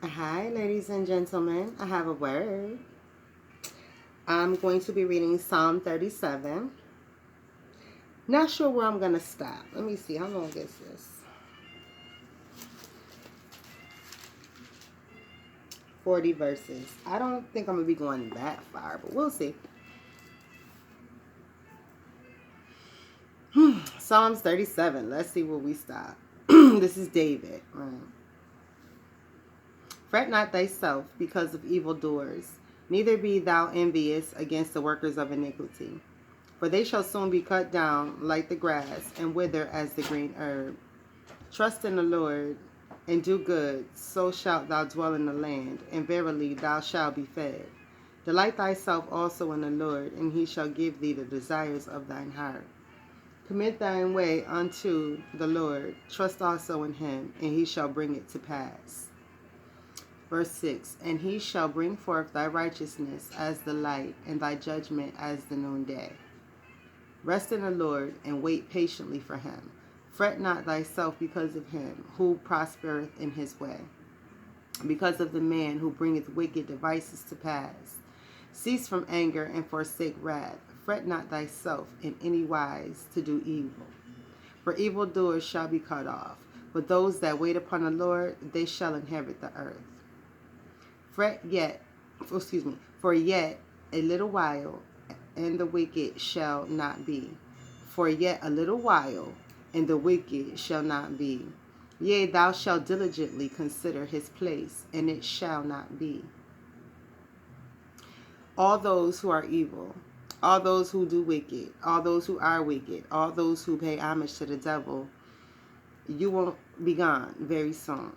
Hi, ladies and gentlemen. I have a word. I'm going to be reading Psalm 37. Not sure where I'm going to stop. Let me see. How long is this? 40 verses. I don't think I'm going to be going that far, but we'll see. Psalms 37. Let's see where we stop. This is David. Fret not thyself because of evildoers, neither be thou envious against the workers of iniquity. For they shall soon be cut down like the grass, and wither as the green herb. Trust in the Lord, and do good, so shalt thou dwell in the land, and verily thou shalt be fed. Delight thyself also in the Lord, and he shall give thee the desires of thine heart. Commit thine way unto the Lord, trust also in him, and he shall bring it to pass. Verse 6, and he shall bring forth thy righteousness as the light, and thy judgment as the noonday. Rest in the Lord, and wait patiently for him. Fret not thyself because of him who prospereth in his way, because of the man who bringeth wicked devices to pass. Cease from anger and forsake wrath. Fret not thyself in any wise to do evil. For evildoers shall be cut off, but those that wait upon the Lord, they shall inherit the earth. For yet a little while, and the wicked shall not be. For yet a little while, and the wicked shall not be. Yea, thou shalt diligently consider his place, and it shall not be. All those who are evil, all those who do wicked, all those who are wicked, all those who pay homage to the devil, you will be gone very soon.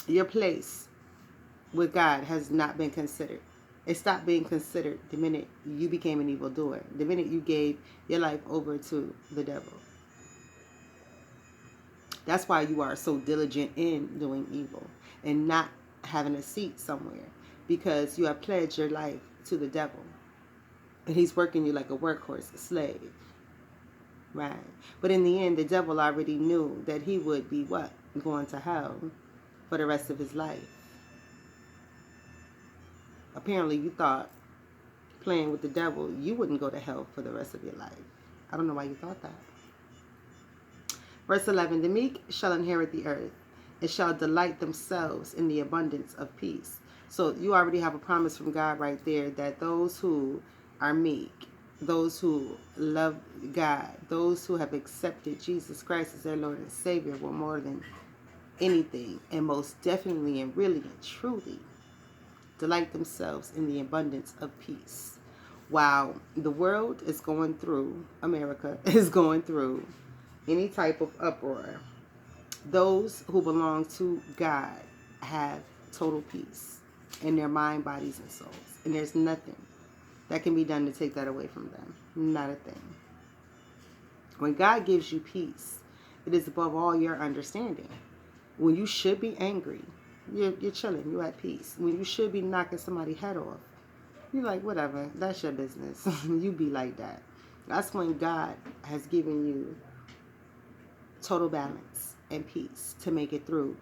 Your place with God has not been considered. It stopped being considered the minute you became an evildoer, the minute you gave your life over to the devil. That's why you are so diligent in doing evil and not having a seat somewhere, because you have pledged your life to the devil. And he's working you like a workhorse, a slave. Right? But in the end, the devil already knew that he would be what? Going to hell for the rest of his life. Apparently, you thought playing with the devil, you wouldn't go to hell for the rest of your life. I don't know why you thought that. Verse 11, the meek shall inherit the earth, and shall delight themselves in the abundance of peace. So you already have a promise from God right there that those who are meek, those who love God, those who have accepted Jesus Christ as their Lord and Savior will more than anything, and most definitely and really and truly delight themselves in the abundance of peace. While the world is going through, America is going through any type of uproar, those who belong to God have total peace in their mind, bodies, and souls. And there's nothing that can be done to take that away from them. Not a thing. When God gives you peace, it is above all your understanding. When you should be angry, you're chilling, you're at peace. When you should be knocking somebody's head off, you're like, whatever, that's your business. You be like that. That's when God has given you total balance and peace to make it through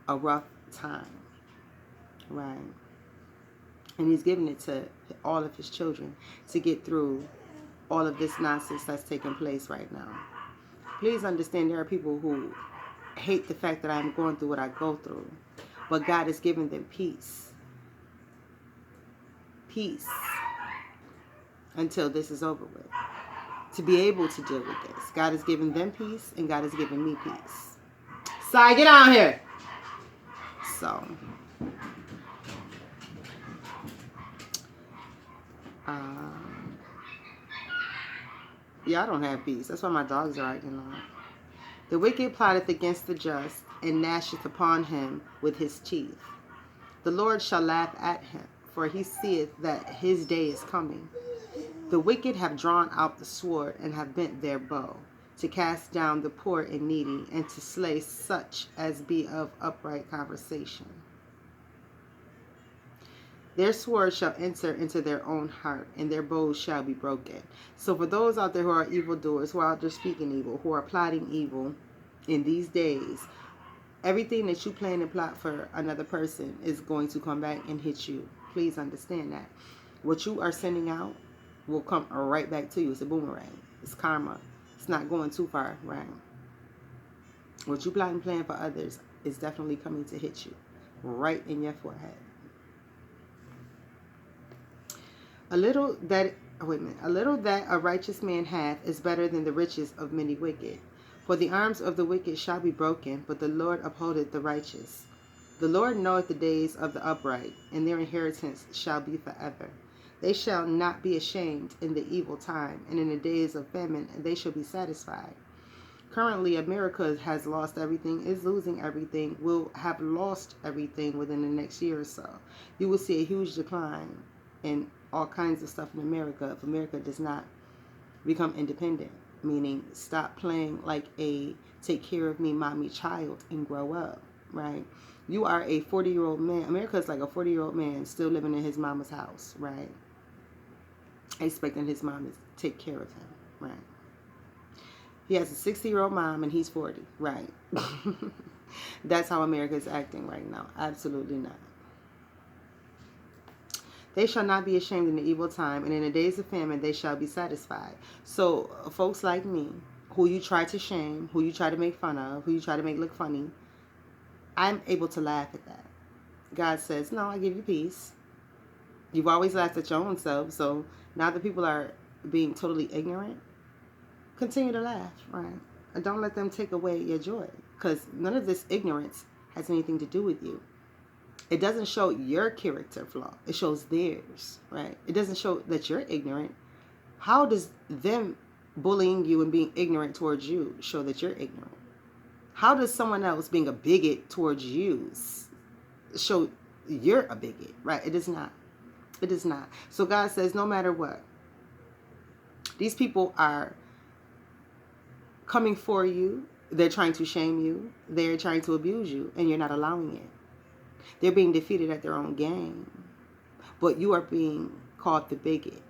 a rough time. Right? And he's giving it to all of his children to get through all of this nonsense that's taking place right now. Please understand there are people who hate the fact that I'm going through what I go through. But God has given them peace. Peace. Until this is over with. To be able to deal with this. God has given them peace, and God has given me peace. Sai, get out here. So, yeah, I don't have peace. That's why my dogs are acting on. The wicked plotteth against the just, and gnasheth upon him with his teeth. The Lord shall laugh at him, for he seeth that his day is coming. The wicked have drawn out the sword, and have bent their bow, to cast down the poor and needy, and to slay such as be of upright conversation. Their sword shall enter into their own heart, and their bows shall be broken. So for those out there who are evildoers, who are out there speaking evil, who are plotting evil in these days, Everything that you plan and plot for another person is going to come back and hit you. Please understand that. What you are sending out will come right back to you. It's a boomerang. It's karma. It's not going too far, right? What you plot and plan for others is definitely coming to hit you right in your forehead. A little that a righteous man hath is better than the riches of many wicked. For the arms of the wicked shall be broken, but the Lord upholdeth the righteous. The Lord knoweth the days of the upright, and their inheritance shall be forever. They shall not be ashamed in the evil time, and in the days of famine they shall be satisfied. Currently, America has lost everything, is losing everything, will have lost everything within the next year or so. You will see a huge decline in all kinds of stuff in America if America does not become independent, meaning stop playing like a take care of me, mommy child and grow up, right? You are a 40-year-old man. America is like a 40-year-old man still living in his mama's house, right? Expecting his mom to take care of him, right? He has a 60-year-old mom and he's 40, right? That's how America is acting right now. Absolutely not. They shall not be ashamed in the evil time, and in the days of famine they shall be satisfied. So folks like me, who you try to shame, who you try to make fun of, who you try to make look funny, I'm able to laugh at that. God says, no, I give you peace. You've always laughed at your own self, so now that people are being totally ignorant, continue to laugh, right? And don't let them take away your joy, because none of this ignorance has anything to do with you. It doesn't show your character flaw. It shows theirs, right? It doesn't show that you're ignorant. How does them bullying you and being ignorant towards you show that you're ignorant? How does someone else being a bigot towards you show you're a bigot, right? It does not. It does not. So God says, no matter what, these people are coming for you. They're trying to shame you. They're trying to abuse you, and you're not allowing it. They're being defeated at their own game. But you are being called the bigot.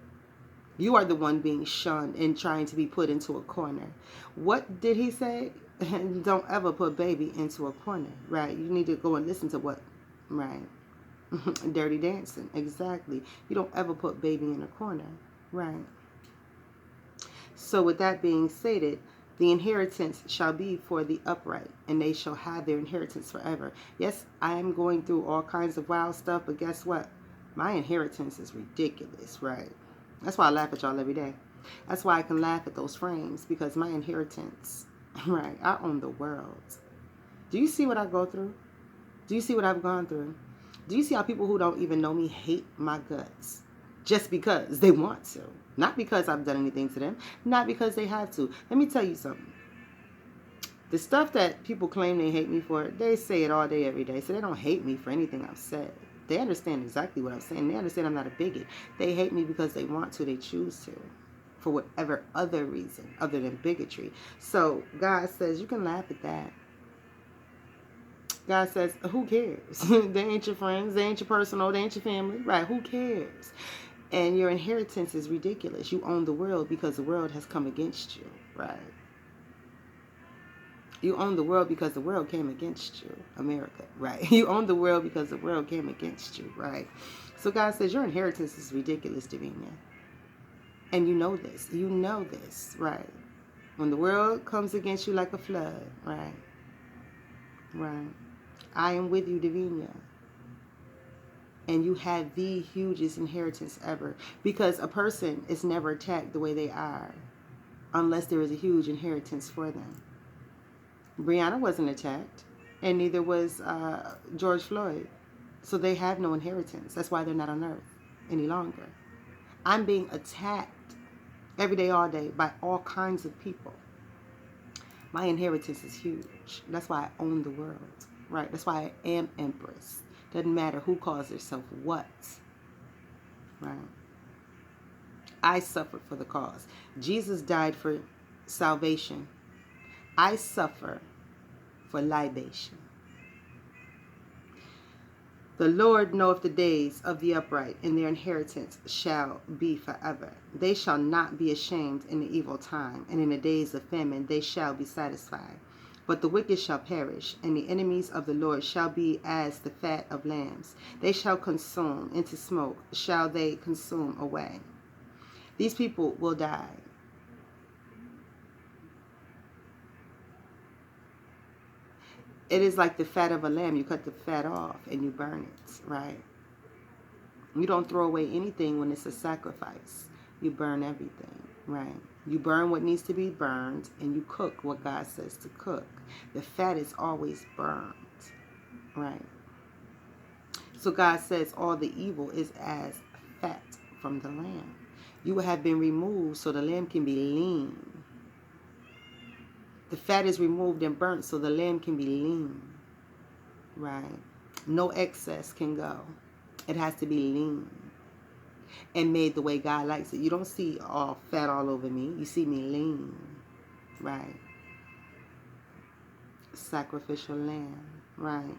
You are the one being shunned and trying to be put into a corner. What did he say? Don't ever put baby into a corner, right? You need to go and listen to what, right? Dirty Dancing, exactly. You don't ever put baby in a corner, right? So with that being stated, the inheritance shall be for the upright, and they shall have their inheritance forever. Yes, I am going through all kinds of wild stuff, but guess what? My inheritance is ridiculous, right? That's why I laugh at y'all every day. That's why I can laugh at those frames, because my inheritance, right? I own the world. Do you see what I go through? Do you see what I've gone through? Do you see how people who don't even know me hate my guts just because they want to? Not because I've done anything to them. Not because they have to. Let me tell you something. The stuff that people claim they hate me for, they say it all day, every day. So they don't hate me for anything I've said. They understand exactly what I'm saying. They understand I'm not a bigot. They hate me because they want to. They choose to. For whatever other reason other than bigotry. So God says you can laugh at that. God says, who cares? They ain't your friends. They ain't your personal. They ain't your family. Right? Who cares? And your inheritance is ridiculous. You own the world because the world has come against you. Right? You own the world because the world came against you. America. Right? You own the world because the world came against you. Right? So God says your inheritance is ridiculous, Davinia. And you know this. You know this. Right? When the world comes against you like a flood. Right? Right? I am with you, Davinia. And you have the hugest inheritance ever. Because a person is never attacked the way they are unless there is a huge inheritance for them. Breonna wasn't attacked. And neither was George Floyd. So they have no inheritance. That's why they're not on earth any longer. I'm being attacked every day, all day by all kinds of people. My inheritance is huge. That's why I own the world. Right? That's why I am empress. Doesn't matter who calls herself what. Right? I suffered for the cause. Jesus died for salvation. I suffer for libation. The Lord knoweth the days of the upright, and their inheritance shall be forever. They shall not be ashamed in the evil time, and in the days of famine they shall be satisfied. But the wicked shall perish, and the enemies of the Lord shall be as the fat of lambs. They shall consume into smoke, shall they consume away. These people will die. It is like the fat of a lamb. You cut the fat off and you burn it, right? You don't throw away anything when it's a sacrifice. You burn everything, right? You burn what needs to be burned, and you cook what God says to cook. The fat is always burned, right? So God says all the evil is as fat from the lamb. You have been removed so the lamb can be lean. The fat is removed and burnt so the lamb can be lean, right? No excess can go. It has to be lean and made the way God likes it. You don't see all fat all over me. You see me lean, right? Sacrificial lamb, right?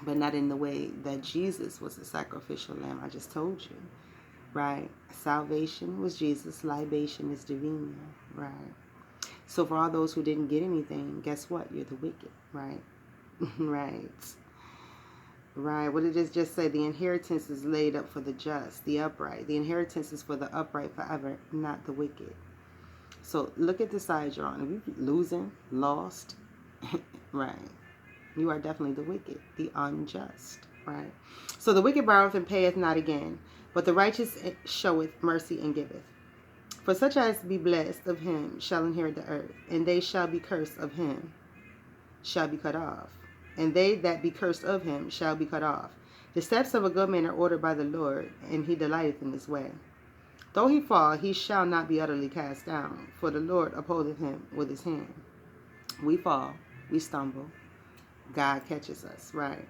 But not in the way that Jesus was a sacrificial lamb. I just told you, right? Salvation was Jesus. Libation is divine, right? So for all those who didn't get anything, guess what? You're the wicked, right? Right. Right. What did it just say? The inheritance is laid up for the just, the upright. The inheritance is for the upright forever, not the wicked. So look at the side you're on. If you're losing, lost, right, you are definitely the wicked, the unjust, right? So the wicked borroweth and payeth not again, but the righteous showeth mercy and giveth. For such as be blessed of him shall inherit the earth, and they shall be cursed of him shall be cut off. And they that be cursed of him shall be cut off. The steps of a good man are ordered by the Lord, and he delighteth in his way. Though he fall, he shall not be utterly cast down, for the Lord upholdeth him with his hand. We fall, we stumble. God catches us, right?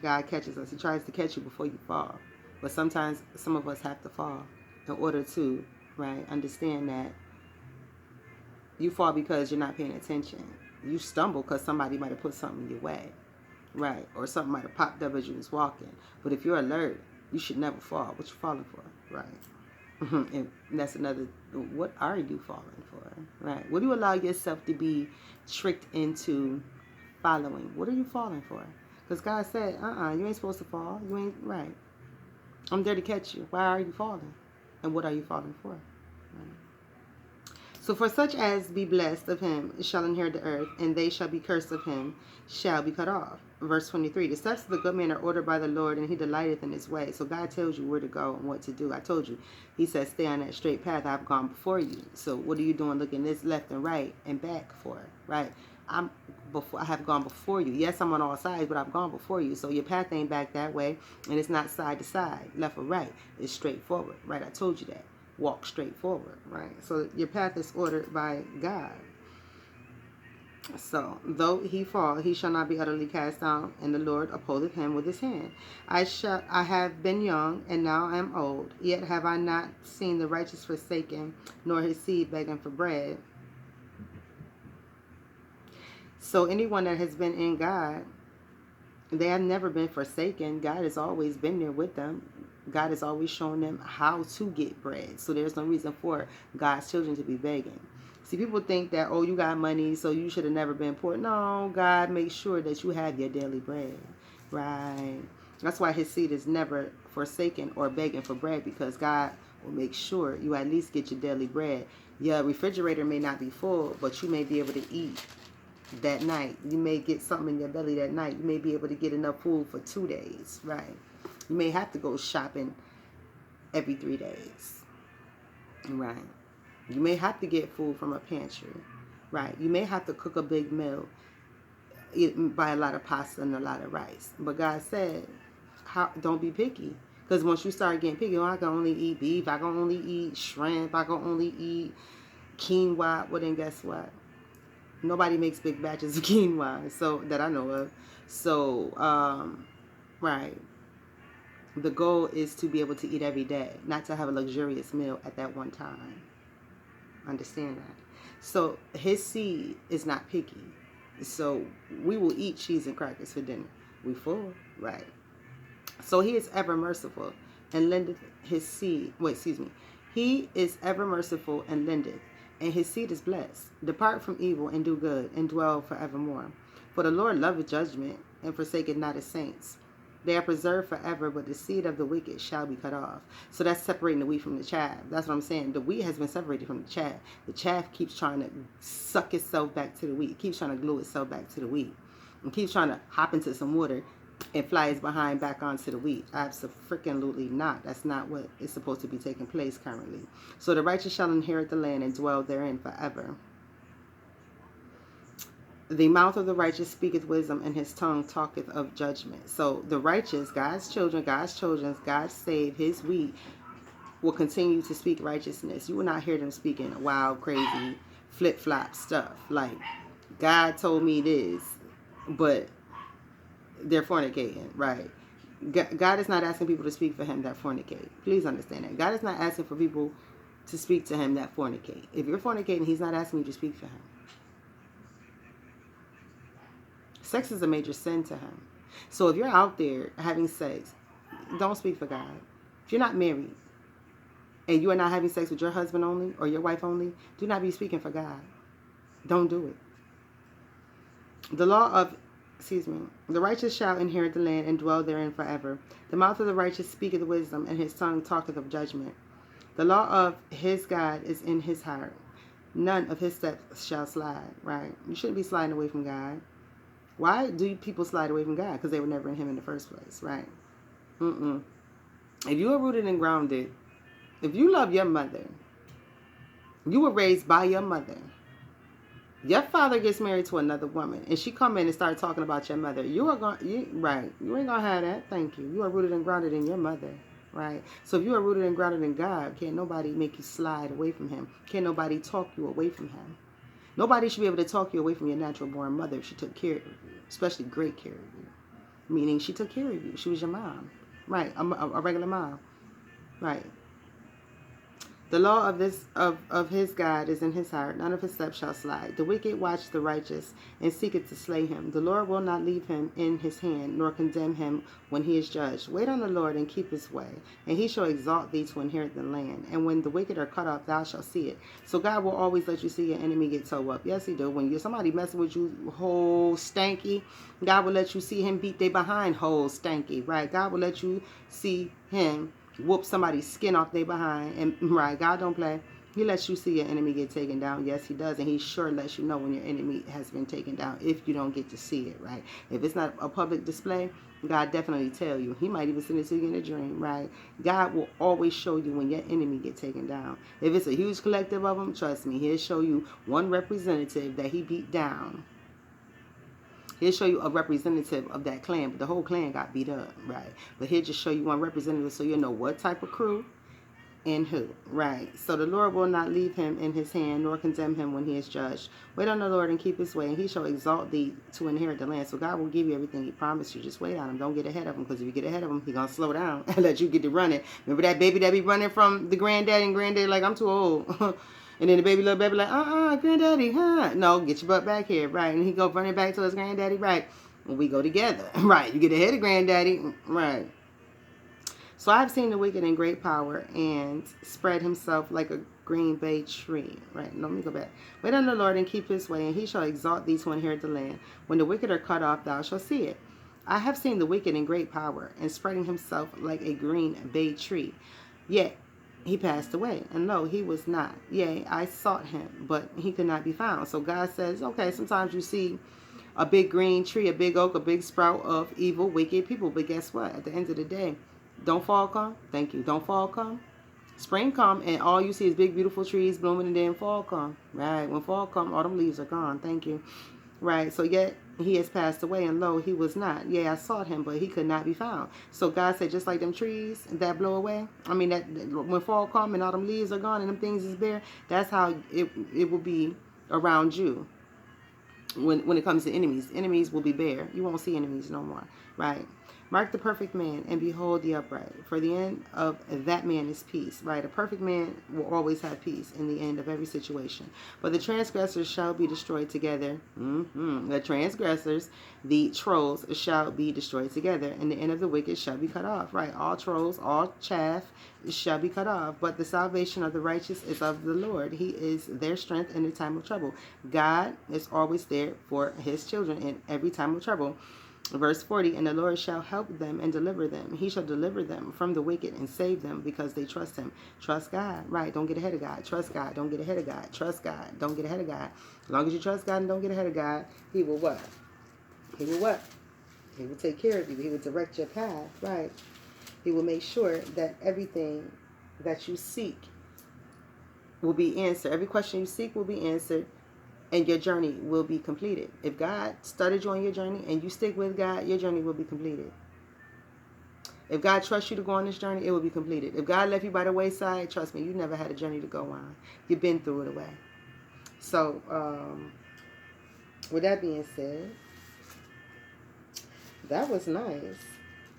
God catches us. He tries to catch you before you fall. But sometimes some of us have to fall in order to, right, understand that you fall because you're not paying attention. You stumble because somebody might have put something in your way, right? Or something might have popped up as you was walking. But if you're alert, you should never fall. What you falling for, right? And that's another, what are you falling for, right? What do you allow yourself to be tricked into following? What are you falling for? Because God said, you ain't supposed to fall. You ain't, right. I'm there to catch you. Why are you falling? And what are you falling for? Right? So for such as be blessed of him shall inherit the earth, and they shall be cursed of him shall be cut off. Verse 23, the steps of the good man are ordered by the Lord, and he delighteth in his way. So God tells you where to go and what to do. I told you. He says, stay on that straight path. I've gone before you. So what are you doing looking this left and right and back for, right? I have gone before you. Yes, I'm on all sides, but I've gone before you. So your path ain't back that way, and it's not side to side, left or right. It's straight forward, right? I told you that. Walk straight forward, right? So your path is ordered by God. So though he fall, he shall not be utterly cast down, and the Lord upholdeth him with his hand. I have been young, and now I am old, yet have I not seen the righteous forsaken, nor his seed begging for bread. So anyone that has been in God, they have never been forsaken. God has always been there with them. God has always shown them how to get bread. So there's no reason for God's children to be begging. See, people think that, oh, you got money, so you should have never been poor. No, God makes sure that you have your daily bread, right? That's why his seed is never forsaken or begging for bread, because God will make sure you at least get your daily bread. Your refrigerator may not be full, but you may be able to eat that night. You may get something in your belly that night. You may be able to get enough food for 2 days, right? You may have to go shopping every 3 days, right? You may have to get food from a pantry, right? You may have to cook a big meal, buy a lot of pasta and a lot of rice. But God said, don't be picky. Because once you start getting picky, I can only eat beef, I can only eat shrimp, I can only eat quinoa. Well, then guess what? Nobody makes big batches of quinoa, so that I know of. So, right. The goal is to be able to eat every day, not to have a luxurious meal at that one time. Understand that? So his seed is not picky. So we will eat cheese and crackers for dinner. We full, right? So he is ever merciful and lendeth his seed. He is ever merciful and lendeth and his seed is blessed. Depart from evil and do good, and dwell forevermore. For the Lord loveth judgment, and forsaketh not his saints. They are preserved forever, but the seed of the wicked shall be cut off. So that's separating the wheat from the chaff. That's what I'm saying. The wheat has been separated from the chaff. The chaff keeps trying to suck itself back to the wheat. It keeps trying to glue itself back to the wheat. And keeps trying to hop into some water and fly its behind back onto the wheat. Absolutely not. That's not what is supposed to be taking place currently. So the righteous shall inherit the land and dwell therein forever. The mouth of the righteous speaketh wisdom, and his tongue talketh of judgment. So the righteous, God's children, God's saved, his wheat, will continue to speak righteousness. You will not hear them speaking wild, crazy, flip-flop stuff. Like, God told me this, but they're fornicating, right? God is not asking people to speak for him that fornicate. Please understand that. God is not asking for people to speak to him that fornicate. If you're fornicating, he's not asking you to speak for him. Sex is a major sin to him. So if you're out there having sex, don't speak for God. If you're not married and you are not having sex with your husband only or your wife only, do not be speaking for God. Don't do it. The righteous shall inherit the land and dwell therein forever. The mouth of the righteous speaketh wisdom, and his tongue talketh of judgment. The law of his God is in his heart. None of his steps shall slide, right? You shouldn't be sliding away from God. Why do people slide away from God? Because they were never in him in the first place, right? If you are rooted and grounded, if you love your mother, you were raised by your mother. Your father gets married to another woman, and she come in and start talking about your mother. You ain't gonna have that. Thank you. You are rooted and grounded in your mother, right? So if you are rooted and grounded in God, can't nobody make you slide away from him. Can't nobody talk you away from him. Nobody should be able to talk you away from your natural born mother if she took care of you, especially great care of you. Meaning she took care of you. She was your mom, right? A regular mom, right? The law of his God is in his heart. None of his steps shall slide. The wicked watch the righteous and seeketh to slay him. The Lord will not leave him in his hand, nor condemn him when he is judged. Wait on the Lord and keep his way, and he shall exalt thee to inherit the land. And when the wicked are cut off, thou shalt see it. So God will always let you see your enemy get toe up. Yes, he do. When you're somebody messing with you whole stanky, God will let you see him beat they behind whole stanky, right? God will let you see him whoop somebody's skin off their behind, and right, God don't play. He lets you see your enemy get taken down. Yes, he does, and he sure lets you know when your enemy has been taken down if you don't get to see it, right? If it's not a public display, God definitely tell you. He might even send it to you in a dream, right? God will always show you when your enemy get taken down. If it's a huge collective of them, trust me, he'll show you one representative that he beat down. He'll show you a representative of that clan, but the whole clan got beat up, right? But he'll just show you one representative so you'll know what type of crew and who, right? So the Lord will not leave him in his hand, nor condemn him when he is judged. Wait on the Lord and keep his way, and he shall exalt thee to inherit the land. So God will give you everything he promised you. Just wait on him. Don't get ahead of him, because if you get ahead of him, he's going to slow down and let you get to running. Remember that baby that be running from the granddaddy, and granddaddy like, I'm too old. And then the little baby like, granddaddy, huh? No, get your butt back here, right? And he go running back to his granddaddy, right? And we go together, right? You get ahead of granddaddy, right? So I've seen the wicked in great power and spread himself like a green bay tree, right? Let me go back. Wait on the Lord and keep his way, and he shall exalt thee to inherit the land. When the wicked are cut off, thou shalt see it. I have seen the wicked in great power and spreading himself like a green bay tree. Yet he passed away, and lo, he was not. Yea, I sought him, but he could not be found. So God says, okay, sometimes you see a big green tree, a big oak, a big sprout of evil, wicked people. But guess what? At the end of the day, don't fall come. Thank you. Don't fall come. Spring come, and all you see is big, beautiful trees blooming, and then fall come. Right? When fall come, all them leaves are gone. Thank you. Right? So yet he has passed away, and lo, he was not. Yea, I sought him, but he could not be found. So God said, just like them trees that blow away, that when fall come and all them leaves are gone and them things is bare, that's how it will be around you. When it comes to enemies will be bare. You won't see enemies no more, right? Mark the perfect man and behold the upright. For the end of that man is peace. Right? A perfect man will always have peace in the end of every situation. But the transgressors shall be destroyed together. The transgressors, the trolls, shall be destroyed together. And the end of the wicked shall be cut off. Right? All trolls, all chaff shall be cut off. But the salvation of the righteous is of the Lord. He is their strength in the time of trouble. God is always there for his children in every time of trouble. Verse 40, and the Lord shall help them and deliver them. He shall deliver them from the wicked and save them because they trust him. Trust God. Right. Don't get ahead of God. Trust God. Don't get ahead of God. Trust God. Don't get ahead of God. As long as you trust God and don't get ahead of God, he will what? He will what? He will take care of you. He will direct your path. Right. He will make sure that everything that you seek will be answered. Every question you seek will be answered. And your journey will be completed. If God started you on your journey and you stick with God, your journey will be completed. If God trusts you to go on this journey, it will be completed. If God left you by the wayside, trust me, you never had a journey to go on. You've been through it away. So, with that being said, that was nice.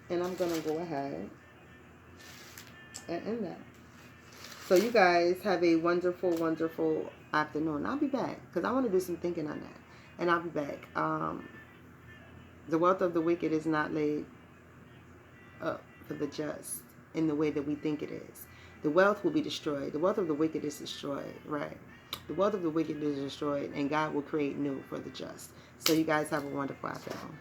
And I'm going to go ahead and end that. So you guys have a wonderful, wonderful afternoon. I'll be back because I want to do some thinking on that. And I'll be back. The wealth of the wicked is not laid up for the just in the way that we think it is. The wealth will be destroyed. The wealth of the wicked is destroyed, right? The wealth of the wicked is destroyed, and God will create new for the just. So you guys have a wonderful afternoon.